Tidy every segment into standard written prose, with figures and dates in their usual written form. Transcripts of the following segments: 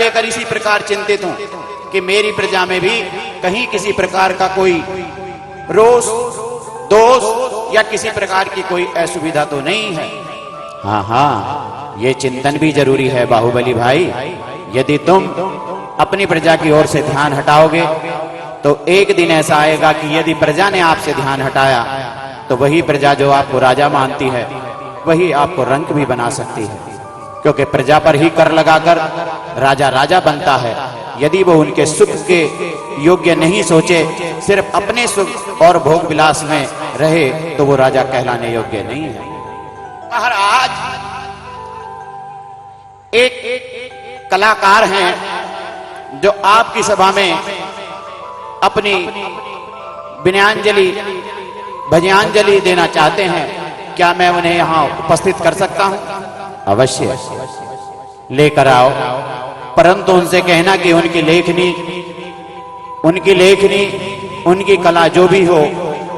लेकर इसी प्रकार चिंतित हूं कि मेरी प्रजा में भी कहीं किसी प्रकार का कोई रोष, दोष या किसी प्रकार की कोई असुविधा तो नहीं है। हाँ हाँ, ये चिंतन भी जरूरी है बाहुबली भाई। यदि तुम अपनी प्रजा की ओर से ध्यान हटाओगे तो एक दिन ऐसा आएगा कि यदि प्रजा ने आपसे ध्यान हटाया तो वही प्रजा जो आपको राजा मानती है वही आपको रंक भी बना सकती है, क्योंकि प्रजा पर ही कर लगाकर राजा राजा बनता है। यदि वो उनके सुख के योग्य नहीं सोचे, सिर्फ अपने सुख और भोग विलास में रहे, तो वो राजा कहलाने योग्य नहीं है। महाराज, एक कलाकार हैं जो आपकी सभा में अपनी विनयांजलि, भजयांजलि देना चाहते हैं। क्या मैं उन्हें यहाँ उपस्थित कर सकता हूँ? अवश्य लेकर आओ, परंतु उनसे कहना कि उनकी लेखनी, उनकी कला जो भी हो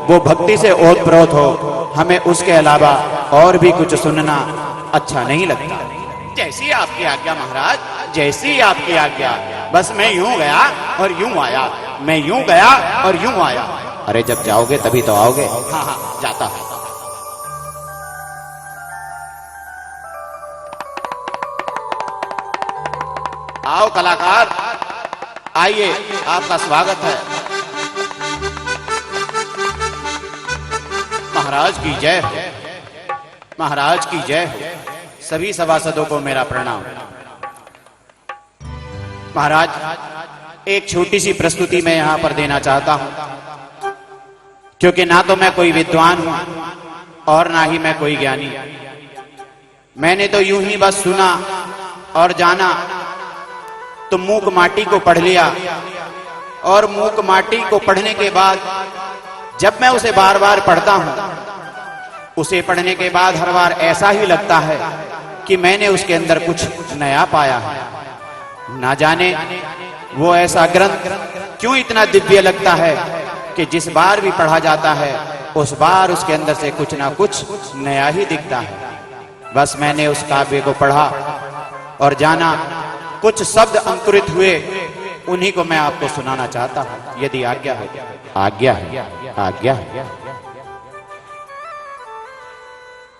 वो भक्ति से ओतप्रोत हो। हमें उसके अलावा और भी कुछ सुनना अच्छा नहीं लगता। जैसी आपकी आज्ञा महाराज, जैसी आपकी आज्ञा। बस मैं यूं गया और यूं आया, मैं यूं गया और यूं आया। अरे जब जाओगे तभी तो आओगे। हाँ हाँ, जाता है। आओ कलाकार, आइए, आपका स्वागत है। महाराज की जय हो, महाराज की जय हो। सभी सभासदों को मेरा प्रणाम। महाराज, एक छोटी सी प्रस्तुति मैं यहां पर देना चाहता हूं, क्योंकि ना तो मैं कोई विद्वान हूं और ना ही मैं कोई ज्ञानी। मैंने तो यूं ही बस सुना और जाना, तो मूक माटी को पढ़ लिया, और मूक माटी को पढ़ने के बाद जब मैं उसे बार बार पढ़ता हूं, उसे पढ़ने के बाद हर बार ऐसा ही लगता है कि मैंने उसके अंदर कुछ नया पाया है। ना जाने वो ऐसा ग्रंथ क्यों इतना दिव्य लगता है कि जिस बार भी पढ़ा जाता है उस बार उसके अंदर से कुछ ना कुछ नया ही दिखता है। बस मैंने उस काव्य को पढ़ा और जाना, कुछ शब्द अंकुरित हुए, उन्हीं को मैं आपको सुनाना चाहता हूं, यदि आज्ञा है। आज्ञा है, आज्ञा है।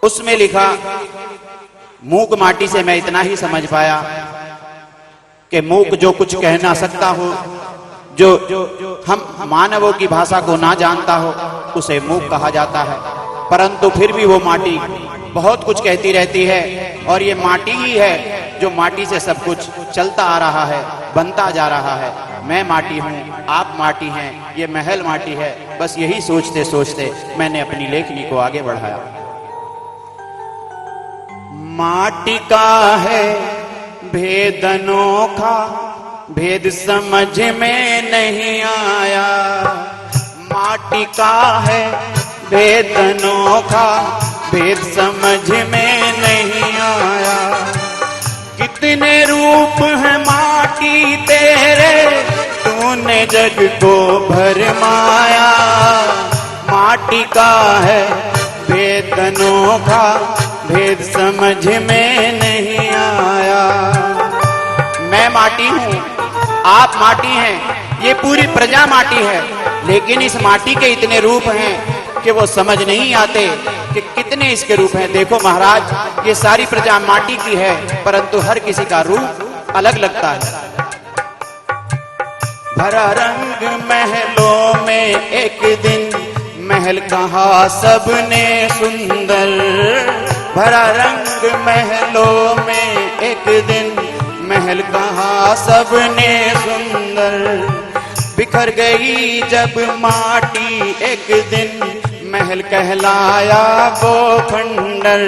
उसमें लिखा, मूक माटी से मैं इतना ही समझ पाया कि मूक जो कुछ कह ना सकता हो, जो हम मानवों की भाषा को ना जानता हो, उसे मूक कहा जाता है। परंतु फिर भी वो माटी बहुत कुछ कहती रहती है, और ये माटी ही है जो माटी से सब कुछ चलता आ रहा है, बनता जा रहा है। मैं माटी हूँ, आप माटी हैं, ये महल माटी है। बस यही सोचते सोचते मैंने अपनी लेखनी को आगे बढ़ाया। माटी का है भेद अनोखा, भेद समझ में नहीं आया। माटी का है भेद अनोखा, भेद समझ में नहीं आया। कितने रूप है माटी तेरे, तूने जग को भरमाया। माटी का है भेद अनोखा, भेद समझ में नहीं आया। मैं माटी हूँ, आप माटी हैं, ये पूरी प्रजा माटी है, लेकिन इस माटी के इतने रूप हैं कि वो समझ नहीं आते कि कितने इसके रूप हैं। देखो महाराज, ये सारी प्रजा माटी की है, परंतु हर किसी का रूप अलग लगता है। भरा रंग महलों में एक दिन, महल कहा सबने सुंदर। भरा रंग महलों में एक दिन, महल कहा सबने सुंदर। बिखर गई जब माटी एक दिन, महल कहलाया वो खंडर।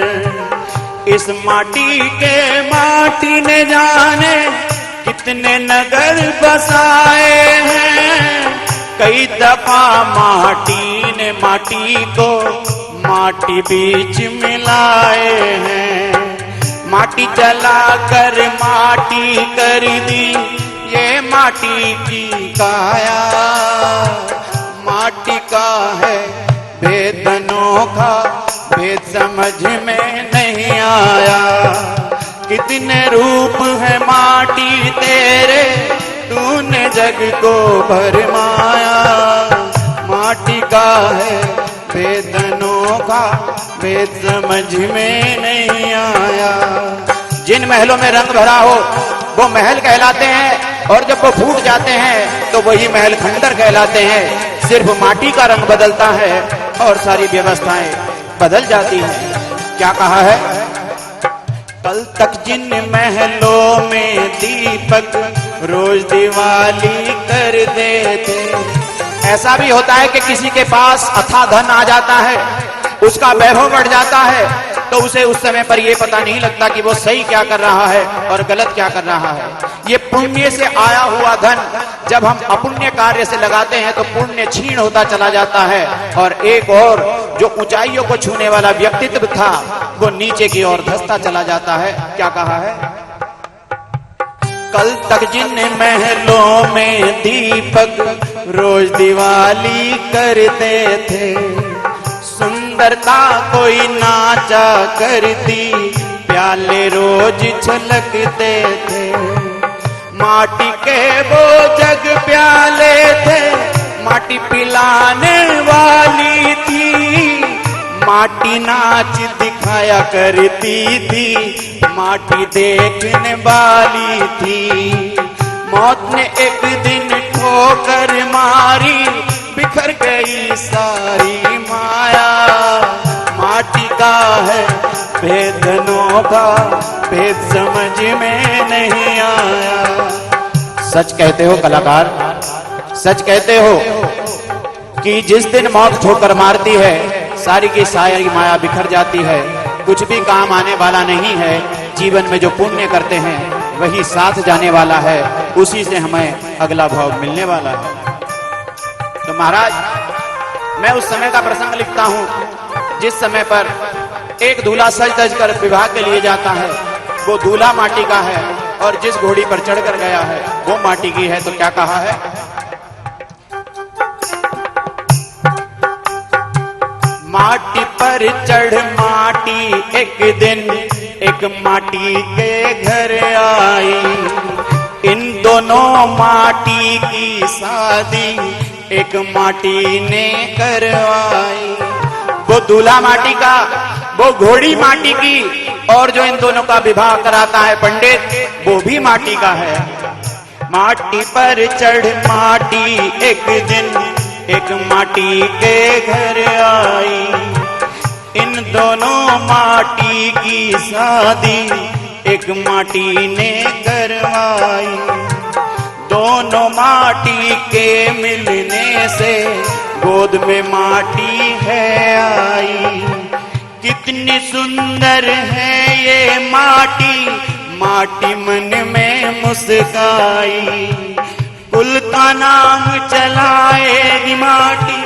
इस माटी के माटी ने जाने कितने नगर बसाए हैं। कई दफा माटी ने माटी को माटी बीच मिलाए हैं। माटी जला कर माटी कर दी ये माटी की काया। माटी का है भेद अनोखा, भेद समझ में नहीं आया। कितने रूप है माटी तेरे, तूने जग को भरमाया। माटी का है वेदनों का वेद समझ में नहीं आया। जिन महलों में रंग भरा हो वो महल कहलाते हैं, और जब वो फूट जाते हैं तो वही महल खंडर कहलाते हैं। सिर्फ माटी का रंग बदलता है और सारी व्यवस्थाएं बदल जाती हैं। क्या कहा है? कल तक जिन महलों में दीपक रोज दिवाली कर देते। ऐसा भी होता है कि किसी के पास अथाह धन आ जाता है, उसका वैभव बढ़ जाता है, तो उसे उस समय पर यह पता नहीं लगता कि वो सही क्या कर रहा है और गलत क्या कर रहा है। ये पुण्य से आया हुआ धन जब हम अपुण्य कार्य से लगाते हैं तो पुण्य क्षीण होता चला जाता है, और एक और जो ऊंचाइयों को छूने वाला व्यक्तित्व था वो नीचे की ओर धंसता चला जाता है। क्या कहा है? कल तक जिन महलों में दीपक रोज दिवाली करते थे, सुंदरता कोई नाचा करती, प्याले रोज छलकते थे। माटी के वो जग प्याले थे, माटी पिलाने वाली थी। माटी नाच दिखाया करती थी, माटी देखने वाली थी। मौत ने एक दिन ठोकर मारी, बिखर गई सारी माया। माटी का है वेदनों का भेद समझ में नहीं आया। सच कहते हो कलाकार, सच कहते हो कि जिस दिन मौत ठोकर मारती है सारी की सारी माया बिखर जाती है। कुछ भी काम आने वाला नहीं है। जीवन में जो पुण्य करते हैं वही साथ जाने वाला है, उसी से हमें अगला भाव मिलने वाला है। तो महाराज, मैं उस समय का प्रसंग लिखता हूं जिस समय पर एक दूल्हा सज धज कर विवाह के लिए जाता है। वो दूल्हा माटी का है और जिस घोड़ी पर चढ़कर गया है वो माटी की है। तो क्या कहा है? माटी पर चढ़ माटी एक दिन एक माटी के घर आई। इन दोनों माटी की शादी एक माटी ने करवाई। वो दूल्हा माटी का, वो घोड़ी माटी की, और जो इन दोनों का विवाह कराता है पंडित वो भी माटी का है। माटी पर चढ़ माटी एक दिन एक माटी के घर आई। इन दोनों माटी की शादी एक माटी ने करवाई। दोनों माटी के मिलने से गोद में माटी है आई। कितनी सुंदर है ये माटी, माटी मन में मुस्काई। कुल का नाम चलाएगी माटी,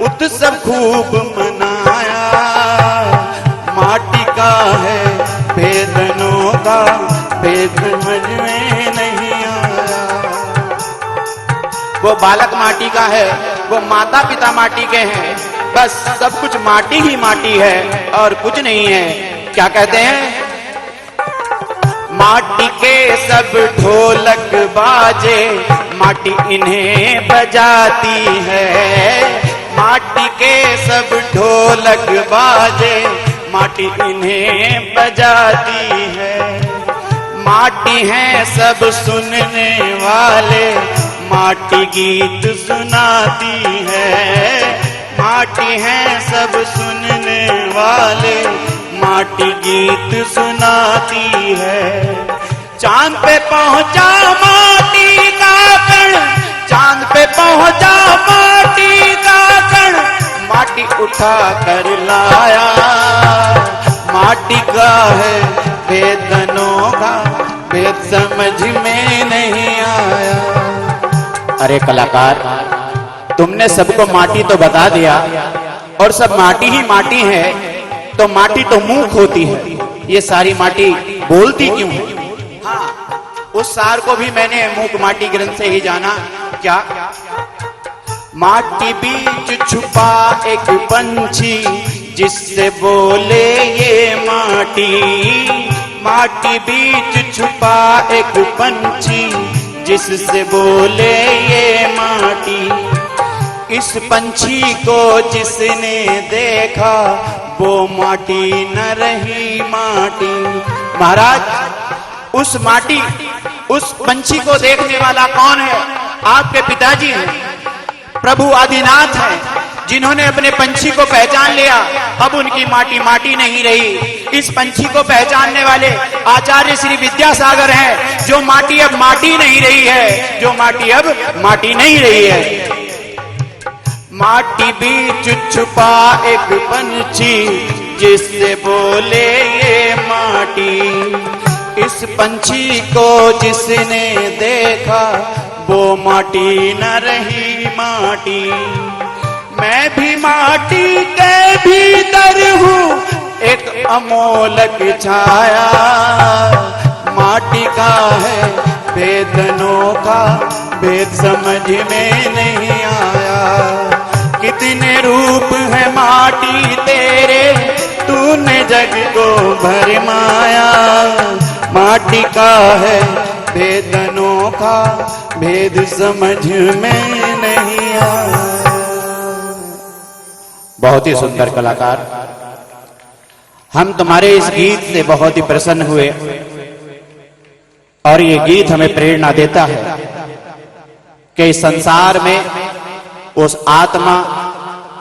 उत्सव खूब मनाया। माटी का है वेदनों का भेद समझ में नहीं आया। वो बालक माटी का है, वो माता पिता माटी के हैं, बस सब कुछ माटी ही माटी है और कुछ नहीं है। क्या कहते हैं? माटी के सब ढोलक बाजे, माटी इन्हें बजाती है। माटी के सब ढोलक बाजे, माटी इन्हें बजाती है। माटी है सब सुनने वाले, माटी गीत सुनाती है। माटी है सब सुनने वाले, माटी गीत सुनाती है। चांद पे पहुंचा माटी का कण, चांद पे पहुंचा माटी का कण, माटी उठा कर लाया। माटी का है वेदनों का भेद समझ में नहीं आया। अरे कलाकार, तुमने सबको माटी तो बता दिया और सब माटी ही माटी है, तो माटी तो मूक होती है, ये सारी माटी बोलती क्यों है? हाँ, उस सार को भी मैंने मूक माटी ग्रंथ से ही जाना। क्या? माटी बीच छुपा एक पंछी, जिससे बोले ये माटी। माटी बीच छुपा एक पंछी, जिससे बोले ये माटी। इस पंछी को जिसने देखा, वो माटी न रही माटी। महाराज, उस माटी, उस पंछी को देखने वाला कौन है? आपके पिताजी हैं, प्रभु आदिनाथ हैं, जिन्होंने अपने पंछी को पहचान लिया। अब उनकी माटी माटी नहीं रही। इस पंछी को पहचानने वाले आचार्य श्री विद्यासागर हैं, जो माटी अब माटी नहीं रही है, जो माटी अब माटी नहीं रही है। माटी बीच छुपा एक पंछी, जिससे बोले ये माटी। इस पंछी को जिसने देखा, वो माटी न रही माटी। मैं भी माटी के भीतर हूँ, एक अमोलक छाया। माटी का है भेद अनोखा, भेद समझ में नहीं आया। कितने रूप है माटी तेरे, तूने जग को भरमाया। माटी का है भेद अनोखा, भेद समझ में नहीं आया। बहुत ही सुंदर कलाकार, हम तुम्हारे इस गीत से बहुत ही प्रसन्न हुए और ये गीत हमें प्रेरणा देता है कि इस संसार में उस आत्मा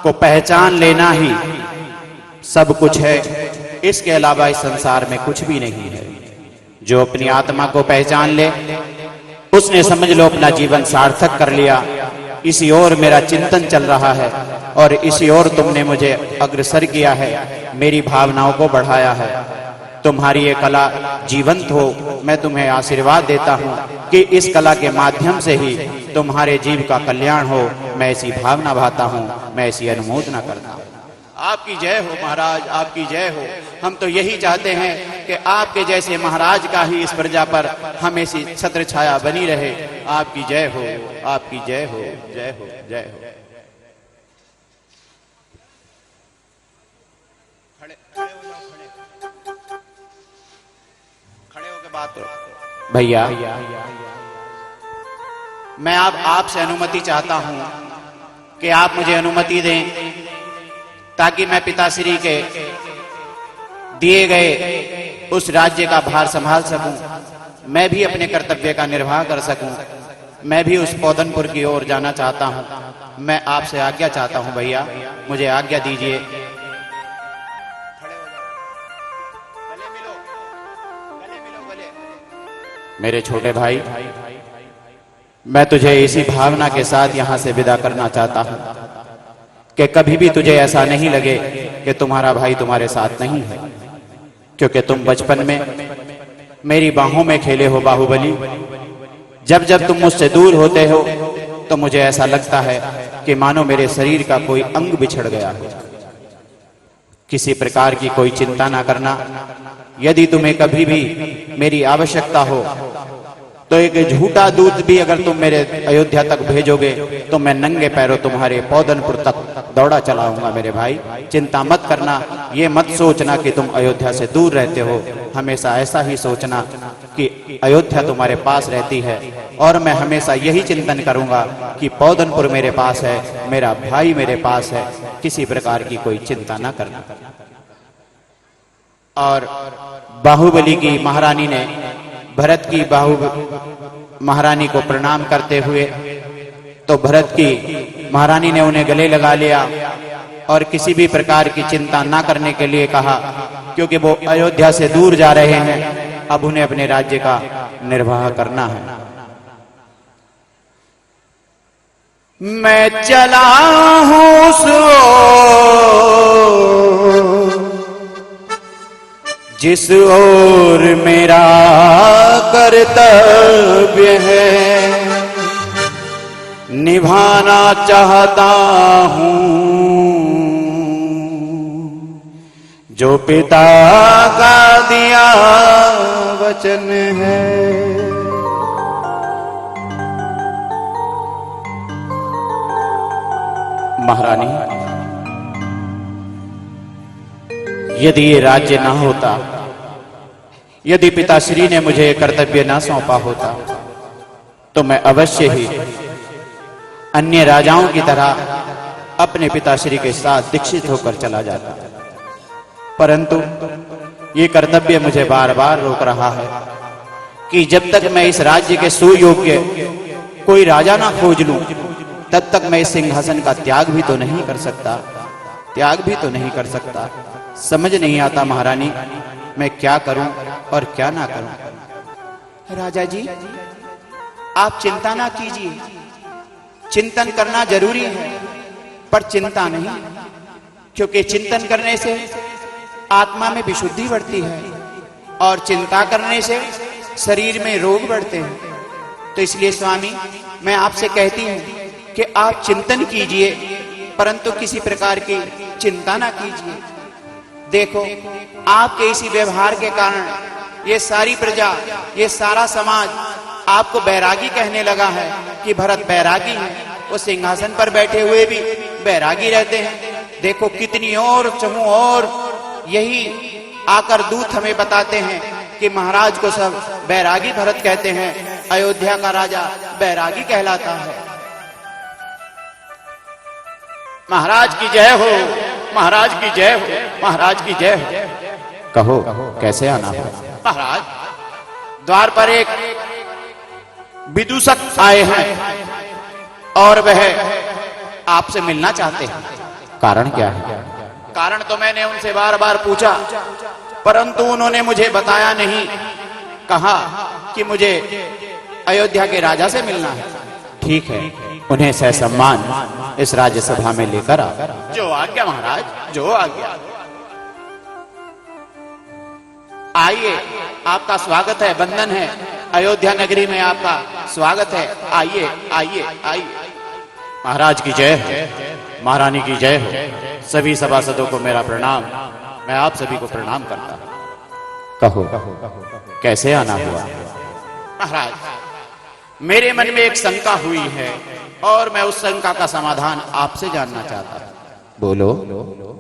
को पहचान लेना ही सब कुछ है। इसके अलावा इस संसार में कुछ भी नहीं है। जो अपनी आत्मा को पहचान ले, उसने समझ लो अपना जीवन सार्थक कर लिया। इसी ओर मेरा चिंतन चल रहा है और इसी ओर तुमने मुझे अग्रसर किया है, मेरी भावनाओं को बढ़ाया है। तुम्हारी ये कला जीवंत हो, मैं तुम्हें आशीर्वाद देता हूँ कि इस कला के माध्यम से ही तुम्हारे जीव का कल्याण हो। मैं ऐसी भावना भाता हूँ, मैं ऐसी अनुमोदना करता हूँ। आपकी जय हो महाराज, आपकी जय हो। हम तो यही चाहते हैं कि आपके जैसे महाराज का ही इस प्रजा पर हमेशा छत्र छाया बनी रहे। आपकी जय हो, आपकी जय हो, जय हो, जय हो। खड़े होकर बात करो भैया। मैं आपसे अनुमति चाहता हूं कि आप मुझे अनुमति दें, ताकि मैं पिताश्री के दिए गए उस राज्य का भार संभाल सकूं। मैं भी अपने कर्तव्य का निर्वाह कर सकूं। मैं भी उस पौधनपुर की ओर जाना चाहता हूं। मैं आपसे आज्ञा चाहता हूं भैया, मुझे आज्ञा दीजिए। मेरे छोटे भाई, मैं तुझे इसी भावना के साथ यहां से विदा करना चाहता हूं कि कभी भी तुझे ऐसा नहीं लगे कि तुम्हारा भाई तुम्हारे साथ नहीं है, क्योंकि तुम बचपन में मेरी बाहों में खेले हो बाहुबली। जब जब तुम मुझसे दूर होते हो तो मुझे ऐसा लगता है कि मानो मेरे शरीर का कोई अंग बिछड़ गया हो। किसी प्रकार की कोई चिंता ना करना। यदि तुम्हें कभी भी मेरी आवश्यकता हो तो एक झूठा दूध भी अगर तुम मेरे अयोध्या तक भेजोगे तो मैं नंगे पैरों तुम्हारे पौधनपुर तक दौड़ा चलाऊंगा। मेरे भाई, चिंता मत करना। ये मत सोचना कि तुम अयोध्या से दूर रहते हो। हमेशा ऐसा ही सोचना कि अयोध्या तुम्हारे पास रहती है, और मैं हमेशा यही चिंतन करूंगा कि पौधनपुर मेरे पास है, मेरा भाई मेरे पास है। किसी प्रकार की कोई चिंता ना करना। और बाहुबली की महारानी ने भरत की महारानी को प्रणाम करते हुए, तो भरत की महारानी ने उन्हें गले लगा लिया और किसी भी प्रकार की चिंता ना करने के लिए कहा, क्योंकि वो अयोध्या से दूर जा रहे हैं। अब उन्हें अपने राज्य का निर्वाह करना है। मैं चला हूं सो जिस ओर मेरा कर्तव्य है, निभाना चाहता हूं जो पिता का दिया वचन है। महारानी, यदि ये राज्य ना होता यदि पिताश्री ने मुझे ये कर्तव्य न सौंपा होता तो मैं अवश्य ही अन्य राजाओं की तरह अपने पिताश्री के साथ दीक्षित होकर चला जाता, परंतु ये कर्तव्य मुझे बार बार रोक रहा है कि जब तक मैं इस राज्य के सुयोग्य कोई राजा ना खोज लूं, तब तक मैं इस सिंहासन का त्याग भी तो नहीं कर सकता, त्याग भी तो नहीं कर सकता। समझ नहीं आता महारानी, मैं क्या करूं और क्या ना करूं। राजा जी, आप चिंता ना कीजिए, चिंतन करना जरूरी है पर चिंता नहीं, क्योंकि चिंतन करने से आत्मा में विशुद्धि बढ़ती है और चिंता करने से शरीर में रोग बढ़ते हैं। तो इसलिए स्वामी, मैं आपसे कहती हूं कि आप चिंतन कीजिए, परंतु किसी प्रकार की चिंता ना कीजिए। देखो, आपके इसी व्यवहार के कारण ये सारी प्रजा, ये सारा समाज आपको बैरागी कहने लगा है कि भरत बैरागी है। वो सिंहासन पर बैठे हुए भी बैरागी रहते हैं। देखो कितनी और चहु और यही आकर दूत हमें बताते हैं कि महाराज को सब बैरागी भरत कहते हैं, अयोध्या का राजा बैरागी कहलाता है। महाराज की जय हो, महाराज की जय हो, महाराज की जय हो। कहो कैसे आना हो। महाराज, द्वार पर एक विदूषक आए हैं और वह आपसे मिलना चाहते हैं। कारण क्या है? कारण तो मैंने उनसे बार बार पूछा, परंतु उन्होंने मुझे बताया नहीं। कहा कि मुझे अयोध्या के राजा से मिलना है। ठीक है, उन्हें ससम्मान इस राज्यसभा में लेकर आ। जो आज्ञा महाराज, जो आज्ञा। आइए, आपका स्वागत है, बंधन है। अयोध्या नगरी में आपका स्वागत है। आइए आइए आइए। महाराज की जय हो, महारानी की जय हो। सभी सभासदों को मेरा प्रणाम। मैं आप सभी को प्रणाम करता हूं। कहो कैसे आना हुआ। महाराज, मेरे मन में एक शंका हुई है और मैं उस शंका का समाधान आपसे जानना चाहता हूं। बोलो।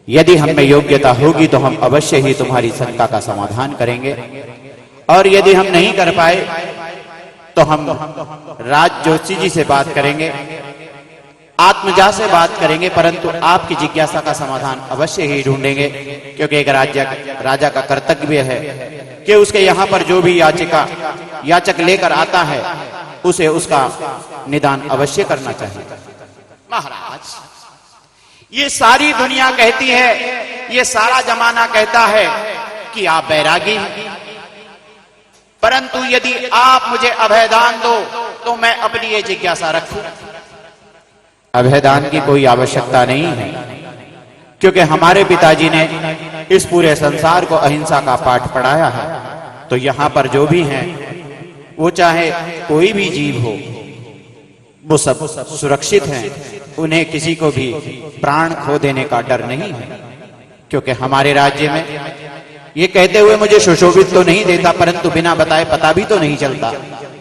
यदि हम में योग्यता होगी तो हम अवश्य ही तुम्हारी शंका का समाधान करेंगे, और यदि हम नहीं कर पाए तो हम राज जोशी जी से बात करेंगे, आत्मजा से बात करेंगे, परंतु आपकी जिज्ञासा का समाधान अवश्य ही ढूंढेंगे। क्योंकि एक राजा का कर्तव्य है कि उसके यहाँ पर जो भी याचक लेकर आता है उसे उसका निदान अवश्य करना चाहिए। महाराज, ये सारी दुनिया कहती है, ये सारा जमाना कहता है कि आप बैरागी हैं, परंतु यदि आप मुझे अभयदान दो तो मैं अपनी ये जिज्ञासा रखूं। अभयदान की कोई आवश्यकता नहीं है, क्योंकि हमारे पिताजी ने इस पूरे संसार को अहिंसा का पाठ पढ़ाया है। तो यहाँ पर जो भी हैं, वो चाहे कोई भी जीव हो, वो सब सुरक्षित हैं। उन्हें किसी को भी प्राण खो देने का डर नहीं है। क्योंकि हमारे राज्य में, ये कहते हुए मुझे सुशोभित तो नहीं देता, परंतु बिना बताए पता भी तो नहीं चलता।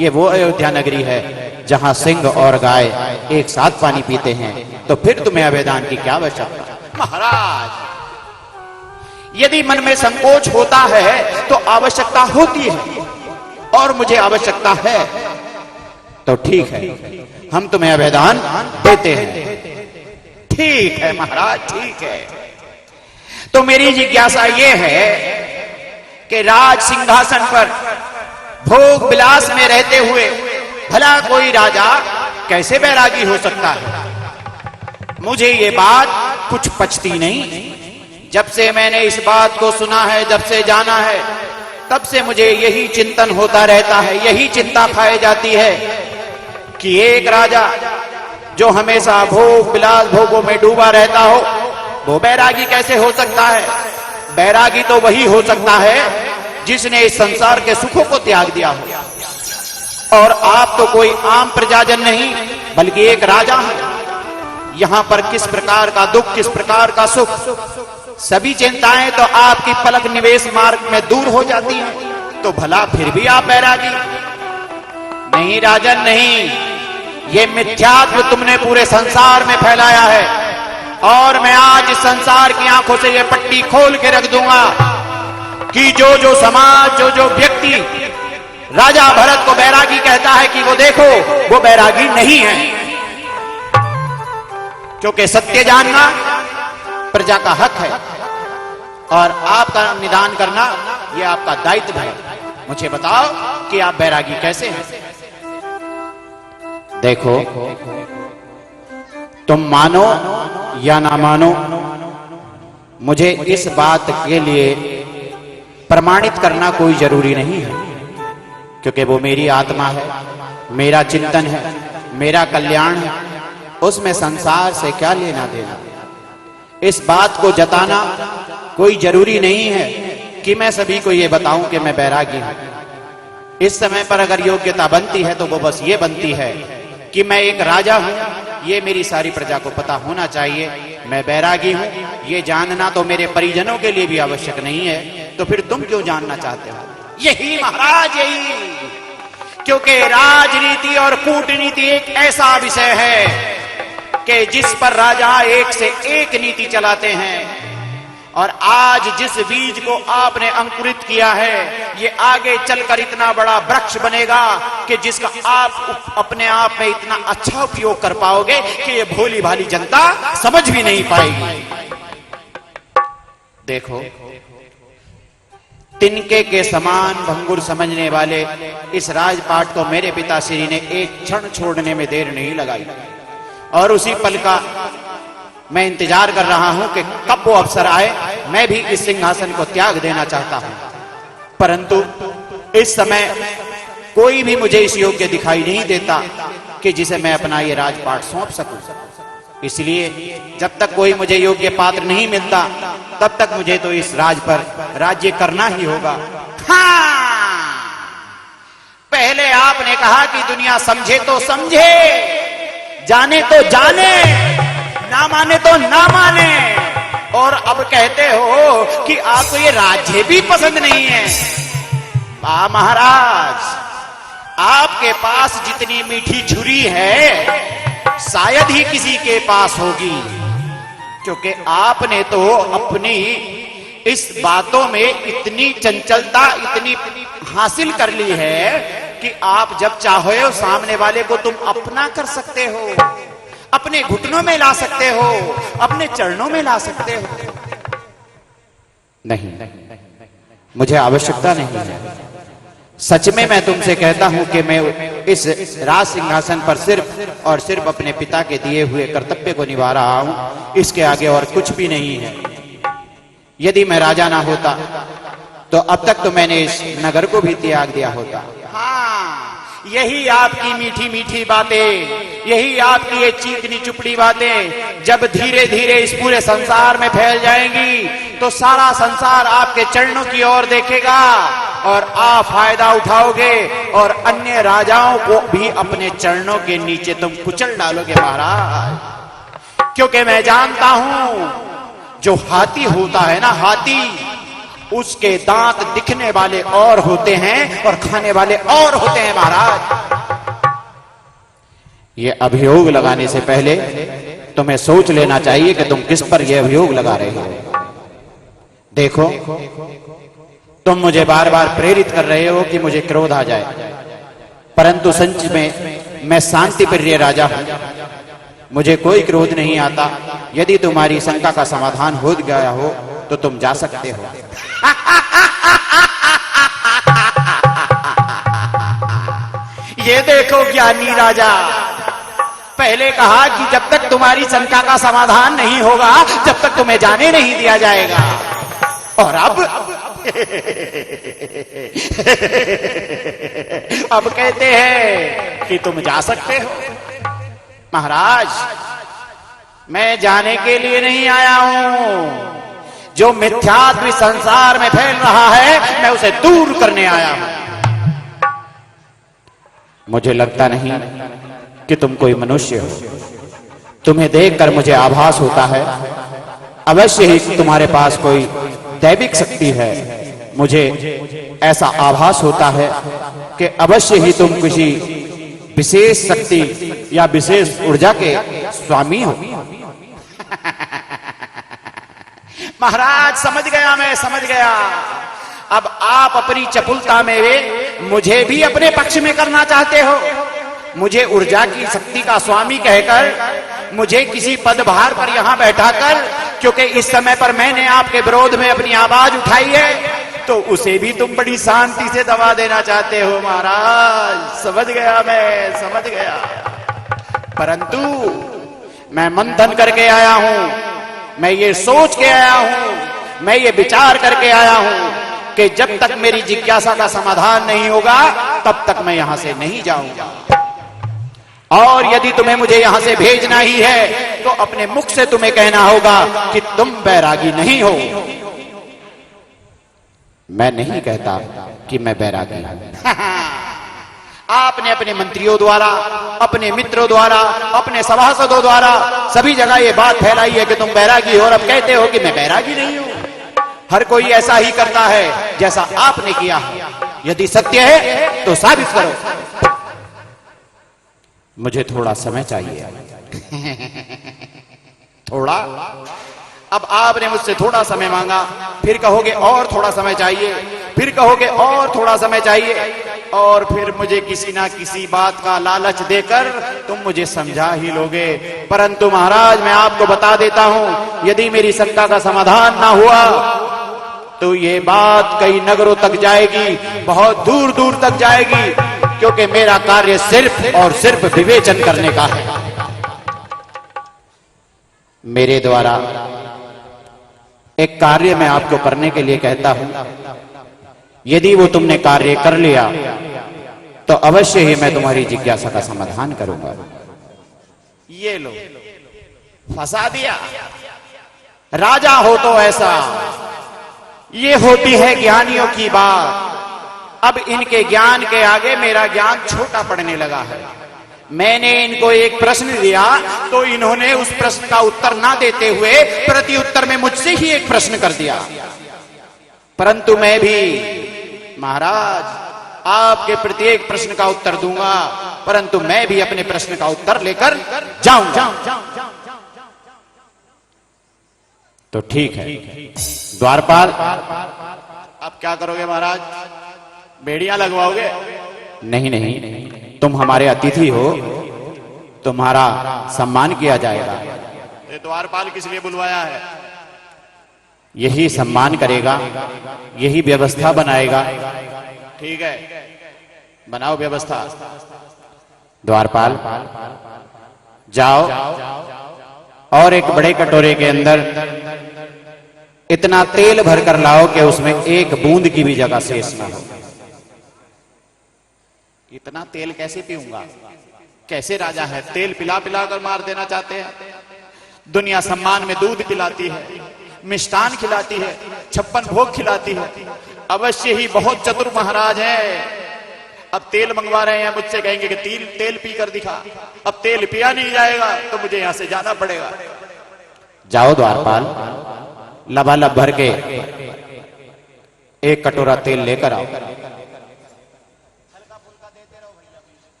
ये वो अयोध्या नगरी है जहां सिंह और गाय एक साथ पानी पीते हैं। तो फिर तुम्हें अभयदान की क्या आवश्यकता। महाराज, यदि मन में संकोच होता है तो आवश्यकता होती है, और मुझे आवश्यकता है। तो ठीक है, हम तुम्हें अभयदान देते हैं। ठीक है महाराज, ठीक है। तो मेरी जिज्ञासा ये है कि राज सिंहासन पर भोग विलास में रहते हुए भला कोई राजा कैसे बैरागी हो सकता है। मुझे ये बात कुछ पचती नहीं। जब से मैंने इस बात को सुना है, जब से जाना है, तब से मुझे यही चिंतन होता रहता है, यही चिंता खाई जाती है कि एक राजा जो हमेशा भोग विलास भोगों में डूबा रहता हो, वो बैरागी कैसे हो सकता है। बैरागी तो वही हो सकता है जिसने इस संसार के सुखों को त्याग दिया हो। और आप तो कोई आम प्रजाजन नहीं, बल्कि एक राजा है। यहां पर किस प्रकार का दुख, किस प्रकार का सुख, सभी चिंताएं तो आपकी पलक निवेश मार्ग में दूर हो जाती हैं। तो भला फिर भी आप बैरागी। नहीं राजन, नहीं, ये मिथ्यात्व तुमने पूरे संसार में फैलाया है, और मैं आज इस संसार की आंखों से ये पट्टी खोल के रख दूंगा कि जो समाज जो व्यक्ति राजा भरत को बैरागी कहता है कि वो देखो वो बैरागी नहीं है, क्योंकि सत्य जानना प्रजा का हक है और आपका निदान करना यह आपका दायित्व है। मुझे बताओ कि आप बैरागी कैसे हैं? देखो, तुम मानो या ना मानो, मुझे इस बात के लिए प्रमाणित करना कोई जरूरी नहीं है, क्योंकि वो मेरी आत्मा है, मेरा चिंतन है, मेरा कल्याण है। उसमें संसार से क्या लेना देना। इस बात को जताना कोई जरूरी नहीं है कि मैं सभी को ये बताऊं कि मैं बैरागी हूं। इस समय पर अगर योग्यता बनती है तो वो बस ये बनती है कि मैं एक राजा हूं, ये मेरी सारी प्रजा को पता होना चाहिए। मैं बैरागी हूं, ये जानना तो मेरे परिजनों के लिए भी आवश्यक नहीं है, तो फिर तुम क्यों जानना चाहते हो? यही महाराज, यही, क्योंकि राजनीति और कूटनीति एक ऐसा विषय है कि जिस पर राजा एक से एक नीति चलाते हैं, और आज जिस बीज को आपने अंकुरित किया है ये आगे चलकर इतना बड़ा वृक्ष बनेगा कि जिसका आप अपने आप में इतना अच्छा उपयोग कर पाओगे कि ये भोली भाली जनता समझ भी नहीं पाएगी। देखो, तिनके के समान भंगुर समझने वाले इस राजपाट को मेरे पिताश्री ने एक क्षण छोड़ने में देर नहीं लगाई, और उसी पल का मैं इंतजार कर रहा हूं कि कब वो अवसर आए। मैं भी इस सिंहासन को त्याग देना चाहता हूं, परंतु इस समय कोई भी मुझे इस योग्य दिखाई नहीं देता कि जिसे मैं अपना ये राजपाट सौंप सकूं। इसलिए जब तक कोई मुझे योग्य पात्र नहीं मिलता तब तक मुझे तो इस राज पर राज्य करना ही होगा। हाँ, पहले आपने कहा कि दुनिया समझे तो समझे, जाने तो जाने, ना माने तो ना माने, और अब कहते हो कि आपको ये राज्य भी पसंद नहीं है। वाह महाराज, आपके पास जितनी मीठी छुरी है शायद ही किसी के पास होगी, क्योंकि आपने तो अपनी इस बातों में इतनी चंचलता इतनी हासिल कर ली है कि आप जब चाहो सामने वाले को तुम अपना कर सकते हो, अपने घुटनों में ला सकते हो, अपने चरणों में ला सकते हो। नहीं, मुझे आवश्यकता नहीं है। सच में मैं तुमसे कहता हूं कि मैं इस राज सिंहासन पर सिर्फ और सिर्फ अपने पिता के दिए हुए कर्तव्य को निभा रहा हूं, इसके आगे और कुछ भी नहीं है। यदि मैं राजा ना होता तो अब तक तो मैंने इस नगर को भी त्याग दिया होता। हाँ, यही आपकी मीठी मीठी बातें, यही आपकी ये चीकनी चुपड़ी बातें जब धीरे धीरे इस पूरे संसार में फैल जाएंगी तो सारा संसार आपके चरणों की ओर देखेगा और आप फायदा उठाओगे और अन्य राजाओं को भी अपने चरणों के नीचे तुम कुचल डालोगे महाराज। क्योंकि मैं जानता हूं जो हाथी होता है ना, हाथी, उसके दांत दिखने वाले और होते हैं और खाने वाले और होते हैं महाराज। ये अभियोग लगाने से पहले तुम्हें सोच लेना चाहिए कि तुम किस पर यह अभियोग लगा रहे हो। देखो, तुम मुझे बार बार प्रेरित कर रहे हो कि मुझे क्रोध आ जाए, परंतु सच में मैं शांति प्रिय राजा हूं, मुझे कोई क्रोध नहीं आता। यदि तुम्हारी शंका का समाधान हो गया हो तो तुम जा सकते हो। ये देखो ज्ञानी राजा, पहले कहा कि जब तक तुम्हारी शंका का समाधान नहीं होगा जब तक तुम्हें जाने नहीं दिया जाएगा, और अब कहते हैं कि तुम जा सकते हो। महाराज, मैं जाने के लिए नहीं आया हूं, जो मिथ्यात्व संसार में फैल रहा है मैं उसे दूर करने आया हूं। मुझे लगता नहीं कि तुम कोई मनुष्य हो। तुम्हें देखकर मुझे आभास होता है अवश्य ही तुम्हारे पास कोई दैविक शक्ति है। मुझे ऐसा आभास होता है कि अवश्य ही तुम किसी विशेष शक्ति या विशेष ऊर्जा के स्वामी हो। महाराज, समझ गया, मैं समझ गया। अब आप अपनी चपलता में मुझे भी अपने पक्ष में करना चाहते हो, मुझे ऊर्जा की शक्ति का स्वामी कहकर, मुझे किसी पदभार पर यहां बैठाकर, क्योंकि इस समय पर मैंने आपके विरोध में अपनी आवाज उठाई है, तो उसे भी तुम बड़ी शांति से दबा देना चाहते हो। महाराज समझ गया, मैं समझ गया, परंतु मैं मंथन करके आया हूं, मैं ये सोच के आया हूं, मैं ये विचार करके आया हूं कि जब तक मेरी जिज्ञासा का समाधान नहीं होगा तब तक मैं यहां से नहीं जाऊंगा। और यदि तुम्हें मुझे यहां से भेजना ही है तो अपने मुख से तुम्हें कहना होगा कि तुम बैरागी नहीं हो। मैं नहीं कहता कि मैं बैरागी हूं। आपने अपने मंत्रियों द्वारा, अपने मित्रों द्वारा, अपने सभासदों द्वारा सभी जगह ये बात फैलाई है कि तुम बैरागी हो, और अब कहते हो कि मैं बैरागी नहीं हूं। हर कोई ऐसा ही करता है जैसा आपने किया है। यदि सत्य है तो साबित करो। मुझे थोड़ा समय चाहिए। थोड़ा? अब आपने मुझसे थोड़ा समय मांगा, फिर कहोगे और थोड़ा समय चाहिए, फिर कहोगे और थोड़ा समय चाहिए, और फिर मुझे किसी ना किसी बात का लालच देकर तुम मुझे समझा ही लोगे। परंतु महाराज मैं आपको बता देता हूं, यदि मेरी शंका का समाधान ना हुआ तो ये बात कई नगरों तक जाएगी, बहुत दूर दूर तक जाएगी, क्योंकि मेरा कार्य सिर्फ और सिर्फ विवेचन करने का है। मेरे द्वारा एक कार्य मैं आपको करने के लिए कहता हूं, यदि वो तुमने कार्य कर लिया तो अवश्य ही मैं तुम्हारी जिज्ञासा का समाधान करूंगा। ये लो, फंसा दिया। राजा हो तो ऐसा, ये होती है ज्ञानियों की बात। अब इनके ज्ञान के आगे मेरा ज्ञान छोटा पड़ने लगा है। मैंने इनको एक प्रश्न दिया तो इन्होंने उस प्रश्न का उत्तर ना देते हुए प्रति उत्तर में मुझसे ही एक प्रश्न कर दिया। परंतु मैं भी महाराज आपके प्रत्येक प्रश्न का उत्तर दूंगा, परंतु मैं भी अपने प्रश्न का उत्तर लेकर जाऊंगा। तो ठीक है द्वारपाल, अब क्या करोगे महाराज? बेड़ियां लगवाओगे? नहीं नहीं, तुम हमारे अतिथि हो, तुम्हारा सम्मान किया जाएगा। ये द्वारपाल किस लिए बुलवाया है? यही सम्मान करेगा, यही व्यवस्था बनाएगा। ठीक है, बनाओ व्यवस्था। द्वारपाल जाओ और एक बड़े कटोरे के अंदर इतना तेल भरकर लाओ कि उसमें एक बूंद की भी जगह शेष ना हो। इतना तेल कैसे पीऊंगा? कैसे राजा है, तेल पिला पिला कर मार देना चाहते हैं। दुनिया सम्मान में दूध पिलाती है, मिष्टान खिलाती है, 56 भोग खिलाती है। अवश्य ही बहुत चतुर महाराज है। अब तेल मंगवा रहे हैं मुझसे, कहेंगे कि तेल पी कर दिखा। अब तेल पिया नहीं जाएगा तो मुझे यहां से जाना पड़ेगा। जाओ द्वारपाल, लबालब भर के एक कटोरा तेल लेकर आओ।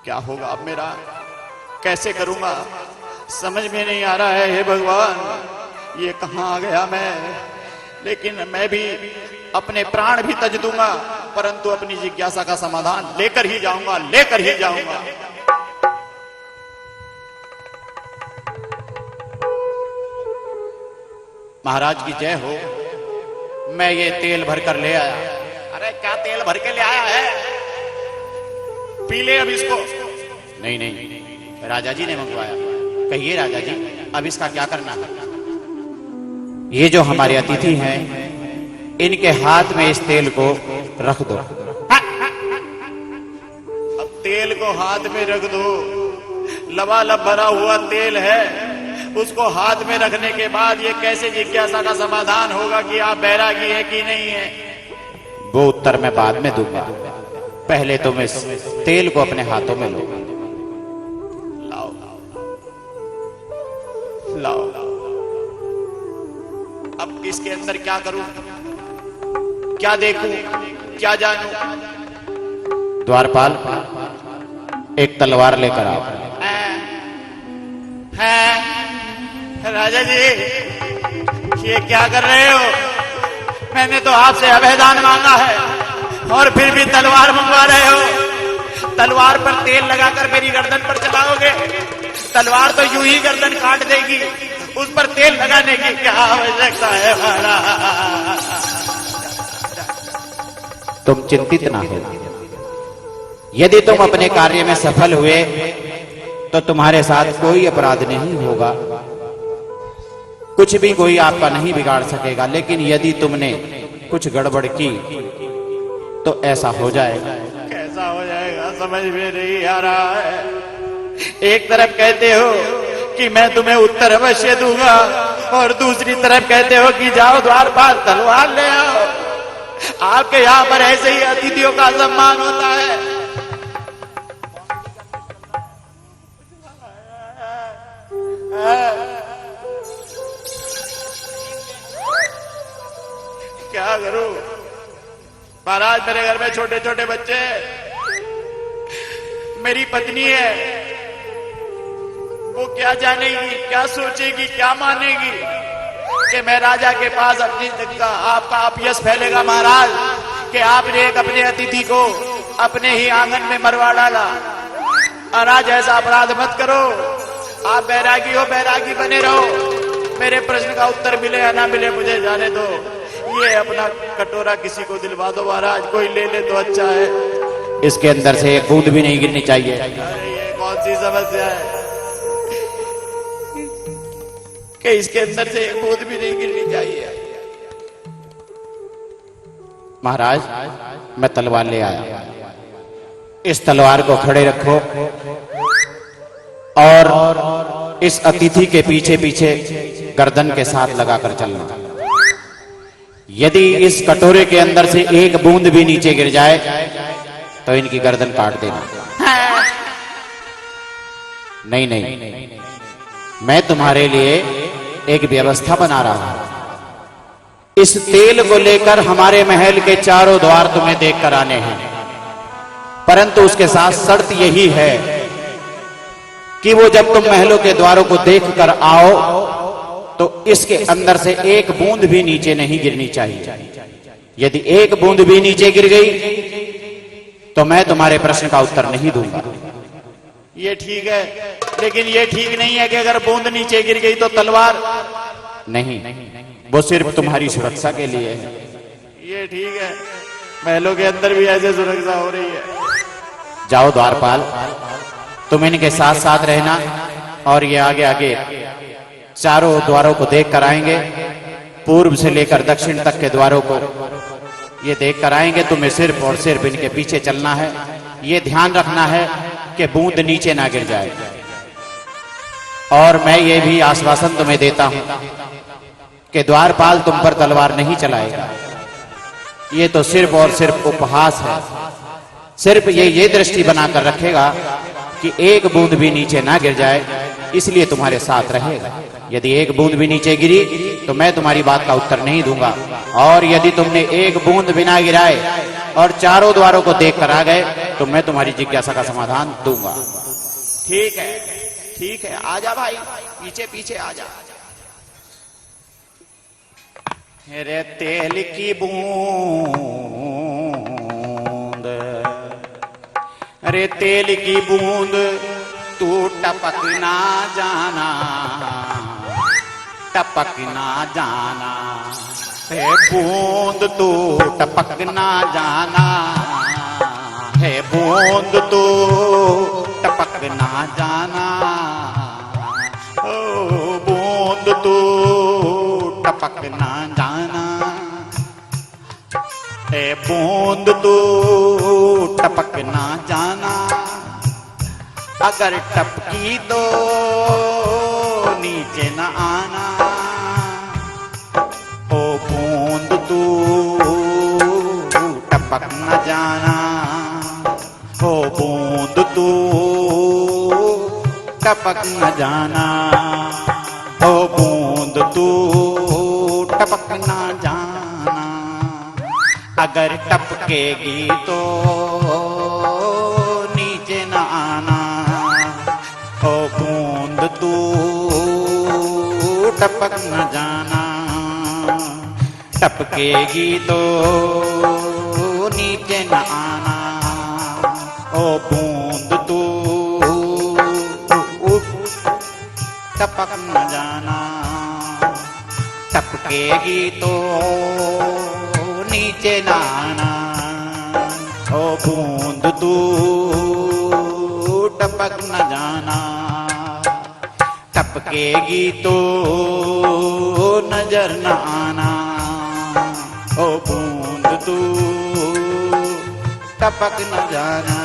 क्या होगा अब मेरा? कैसे करूंगा? समझ में नहीं आ रहा है। हे भगवान, ये कहां आ गया मैं? लेकिन मैं भी अपने प्राण भी तज दूंगा, परंतु अपनी जिज्ञासा का समाधान लेकर ही जाऊंगा, लेकर ही जाऊंगा। महाराज की जय हो। मैं ये तेल भरकर ले आया। अरे क्या तेल भर के ले आया है? पी ले अब इसको। नहीं नहीं, राजा जी ने मंगवाया। कहिए राजा जी, अब इसका क्या करना है? ये जो हमारे अतिथि हैं, इनके हाथ में इस तेल को रख दो। अब तेल को हाथ में रख दो। लबालब भरा हुआ तेल है, उसको हाथ में रखने के बाद ये कैसे जिज्ञासा का समाधान होगा कि आप बैरागी है कि नहीं है? वो उत्तर मैं बाद में दूंगा। पहले तुम इस तेल को अपने हाथों में लो। लाओ लाओ। अब इसके अंदर क्या करूं? क्या देखूं? क्या जानूं? द्वारपाल, एक तलवार लेकर आओ। है राजा जी ये क्या कर रहे हो? मैंने तो आपसे अभयदान मांगा है और फिर भी तलवार मंगवा रहे हो। तलवार पर तेल लगाकर मेरी गर्दन पर चलाओगे? तलवार तो यूं ही गर्दन काट देगी, उस पर तेल लगाने की क्या आवश्यकता है महाराज? तुम चिंतित ना हो। यदि तुम अपने कार्य में सफल हुए तो तुम्हारे साथ कोई अपराध नहीं होगा, कुछ भी कोई आपका नहीं बिगाड़ सकेगा। लेकिन यदि तुमने कुछ गड़बड़ की तो ऐसा हो जाएगा। कैसा हो जाएगा समझ में नहीं आ रहा है। एक तरफ कहते हो कि मैं तुम्हें उत्तर अवश्य दूंगा और दूसरी तरफ कहते हो कि जाओ द्वारपाल तलवार ले आओ। आपके यहां पर ऐसे ही अतिथियों का सम्मान होता है। क्या करूं महाराज? मेरे घर में छोटे छोटे बच्चे, मेरी पत्नी है, वो क्या जानेगी, क्या सोचेगी, क्या मानेगी कि मैं राजा के पास अपनी आपका अपयश फैलेगा महाराज कि आपने एक अपने अतिथि को अपने ही आंगन में मरवा डाला। महाराज ऐसा अपराध मत करो। आप बैरागी हो, बैरागी बने रहो। मेरे प्रश्न का उत्तर मिले या ना मिले मुझे जाने दो। ये अपना कटोरा किसी को दिलवा दो महाराज, कोई ले ले तो अच्छा है। इसके अंदर से एक बूंद भी नहीं गिरनी चाहिए। अरे ये कौन सी समस्या है कि इसके अंदर से एक बूंद भी नहीं गिरनी चाहिए? महाराज मैं तलवार ले आया। इस तलवार को खड़े रखो और इस अतिथि के पीछे पीछे गर्दन के साथ लगाकर चलना। यदि इस कटोरे के अंदर से एक बूंद भी नीचे गिर जाए तो इनकी गर्दन काट देना। नहीं नहीं, मैं तुम्हारे लिए एक व्यवस्था बना रहा हूं। इस तेल को लेकर हमारे महल के चारों द्वार तुम्हें देख कर आने हैं, परंतु उसके साथ शर्त यही है कि वो जब तुम महलों के द्वारों को देख कर आओ तो इसके अंदर से एक बूंद भी नीचे नहीं गिरनी चाहिए। यदि एक बूंद भी नीचे गिर गई तो मैं तुम्हारे प्रश्न का उत्तर नहीं दूंगा। ये ठीक है, लेकिन ये ठीक नहीं है कि अगर बूंद नीचे गिर गई तो तलवार नहीं, वो सिर्फ तुम्हारी सुरक्षा के लिए है। ये ठीक है, महलों के अंदर भी ऐसे सुरक्षा हो रही है। जाओ द्वारपाल, तुम इनके साथ साथ रहना और ये आगे आगे चारों द्वारों को देख कर आएंगे। पूर्व से लेकर दक्षिण तक के द्वारों को ये देख कर आएंगे। तुम्हें सिर्फ और सिर्फ इनके पीछे चलना है। ये ध्यान रखना है कि बूंद नीचे ना गिर जाए। और मैं ये भी आश्वासन तुम्हें देता हूं कि द्वारपाल तुम पर तलवार नहीं चलाएगा। ये तो सिर्फ और सिर्फ उपहास है। सिर्फ ये दृष्टि बनाकर रखेगा कि एक बूंद भी नीचे ना गिर जाए, इसलिए तुम्हारे साथ रहेगा। यदि एक बूंद भी नीचे गिरी तो मैं तुम्हारी बात का उत्तर नहीं दूंगा। और यदि तुमने एक बूंद बिना गिराए और चारों द्वारों को देख कर आ गए तो मैं तुम्हारी जिज्ञासा का समाधान दूंगा। ठीक है, ठीक है, आजा भाई, पीछे पीछे आजा। रे तेल की बूंद, रे तेल की बूंद तू टपक ना जाना, टपक ना जाना। हे बूंद तू टपक ना जाना, हे बूंद तू टपक ना जाना। ओ बूंद तू टपक ना जाना, हे बूंद तू टपक ना जाना। अगर टपकी तो नीचे न आना। ओ बूंद तू टपक न जाना, ओ बूंद तू टपक न जाना, ओ बूंद तू टपक न जाना। अगर टपकेगी तो नीचे न आना, ओ बूंद तू टपक न जाना, टपकेगी तो नीचे न आना, ओ बूंद तू टपक न जाना, टपकेगी तो नीचे न आना, ओ बूंद तू टपक न जाना, टपकेगी तो नजर न आना, ओ बूंद तू टपक न जाना।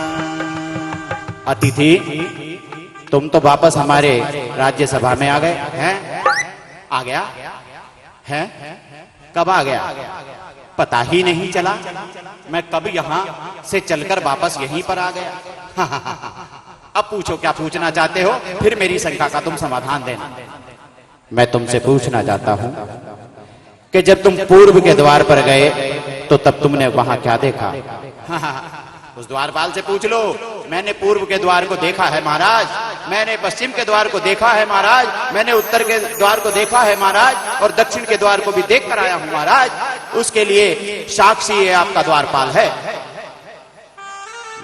अतिथि, तुम तो वापस हमारे राज्यसभा में आ गए हैं? आ गया है? कब आ गया? पता ही नहीं चला। मैं कब यहां से चलकर वापस यहीं पर आ गया। अब पूछो क्या पूछना चाहते हो, फिर मेरी शंका का तुम समाधान देना। मैं तुमसे पूछना चाहता हूं कि जब तुम पूर्व के द्वार पर गए तो तब तुमने वहां क्या देखा? उस द्वारपाल से पूछ लो। मैंने पूर्व के द्वार को देखा है महाराज, मैंने पश्चिम के द्वार को देखा है महाराज, मैंने उत्तर के द्वार को देखा है महाराज, और दक्षिण के द्वार को भी देख कर आया हूं महाराज। उसके लिए साक्षी ये आपका द्वारपाल है।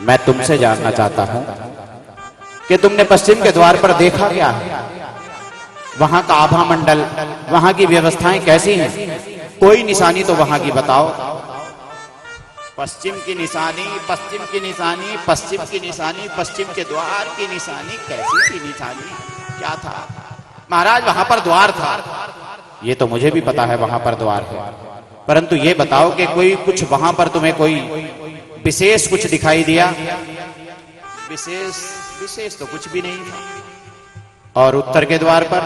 मैं तुमसे जानना चाहता हूं कि तुमने पश्चिम के द्वार पर देखा क्या है? वहां का आभा मंडल, वहां की व्यवस्थाएं कैसी हैं? कोई निशानी तो वहां की बताओ। पश्चिम की निशानी, पश्चिम की निशानी, पश्चिम की निशानी, पश्चिम के द्वार की निशानी, कैसी की निशानी? क्या था महाराज? वहां पर द्वार था। ये तो मुझे भी पता है वहां पर द्वार है, परंतु ये बताओ कि कोई कुछ वहां पर तुम्हें कोई विशेष कुछ दिखाई दिया? विशेष तो कुछ भी नहीं था। और उत्तर के द्वार पर?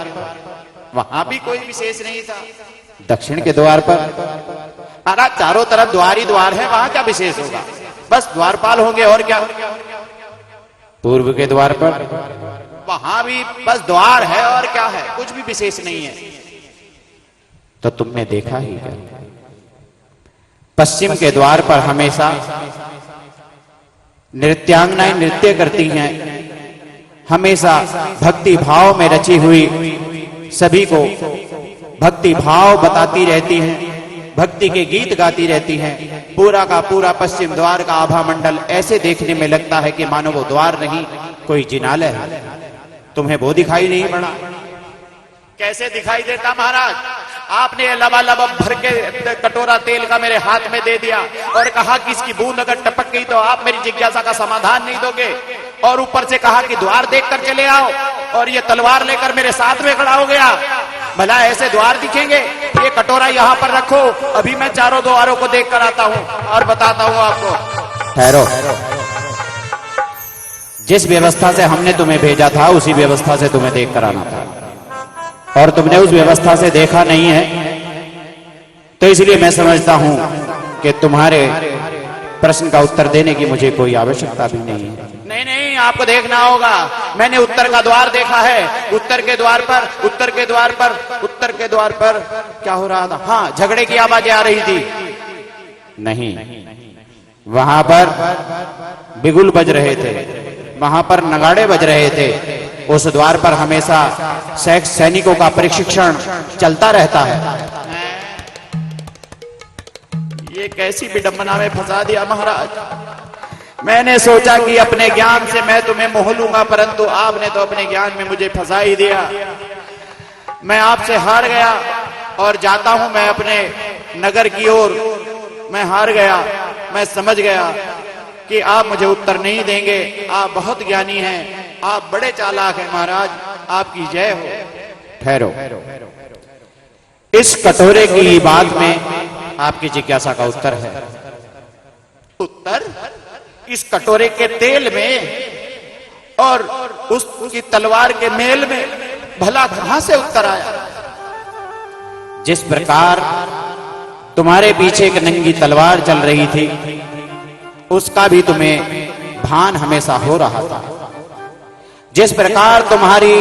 वहां भी कोई विशेष नहीं था। दक्षिण के द्वार पर? महाराज चारों तरफ द्वार ही द्वार है, वहां क्या विशेष होगा? बस द्वारपाल होंगे और क्या। पूर्व के द्वार पर? वहां भी बस द्वार है और क्या है, कुछ भी विशेष नहीं है। तो तुमने देखा ही क्या? पश्चिम के द्वार पर हमेशा नृत्यांगनाएं नृत्य करती हैं, हमेशा भक्ति भाव में रची हुई सभी को भक्ति भाव बताती रहती हैं, भक्ति के गीत गाती रहती हैं। पूरा का पूरा पश्चिम द्वार का आभा मंडल ऐसे देखने में लगता है कि मानो वो द्वार नहीं, कोई जिनालय है। तुम्हें वो दिखाई नहीं पड़ा? कैसे दिखाई देता महाराज? आपने लबालब भर के कटोरा तेल का मेरे हाथ में दे दिया और कहा कि इसकी बूंद अगर टपक गई तो आप मेरी जिज्ञासा का समाधान नहीं दोगे, और ऊपर से कहा कि द्वार देखकर चले आओ, और ये तलवार लेकर मेरे साथ में खड़ा हो गया। भला ऐसे द्वार दिखेंगे? ये कटोरा यहाँ पर रखो, अभी मैं चारों द्वारों को देख कर आता हूँ और बताता हूँ आपको। ठहरो, जिस व्यवस्था से हमने तुम्हें भेजा था उसी व्यवस्था से तुम्हें देख कर आना था, और तुमने उस व्यवस्था से देखा नहीं है, तो इसलिए मैं समझता हूं कि तुम्हारे प्रश्न का उत्तर देने की मुझे कोई आवश्यकता भी नहीं है। नहीं, आपको देखना होगा। मैंने उत्तर का द्वार देखा है। उत्तर के द्वार पर, उत्तर के द्वार पर, उत्तर के द्वार पर क्या हो रहा था? हाँ, झगड़े की आवाजें आ रही थी। नहीं, वहां पर बिगुल बज रहे थे, वहां पर नगाड़े बज रहे थे। उस द्वार पर हमेशा सैनिकों का प्रशिक्षण चलता रहता है। ये कैसी विडंबना में फंसा दिया महाराज। मैंने सोचा कि अपने ज्ञान से मैं तुम्हें मोह लूंगा, परंतु आपने तो अपने ज्ञान में मुझे फंसा ही दिया। मैं आपसे हार गया और जाता हूं मैं अपने नगर की ओर। मैं हार गया। मैं समझ गया कि आप मुझे उत्तर नहीं देंगे। आप बहुत ज्ञानी हैं, आप बड़े चालाक हैं महाराज, आपकी जय हो। ठहरो, इस कटोरे की बात में आपकी जिज्ञासा का उत्तर है। उत्तर? इस कटोरे के तेल में और उसकी तलवार के मेल में भला कहां से उत्तर आया? जिस प्रकार तुम्हारे पीछे एक नंगी तलवार चल रही थी, उसका भी तुम्हें भान हमेशा हो रहा था। जिस प्रकार तुम्हारी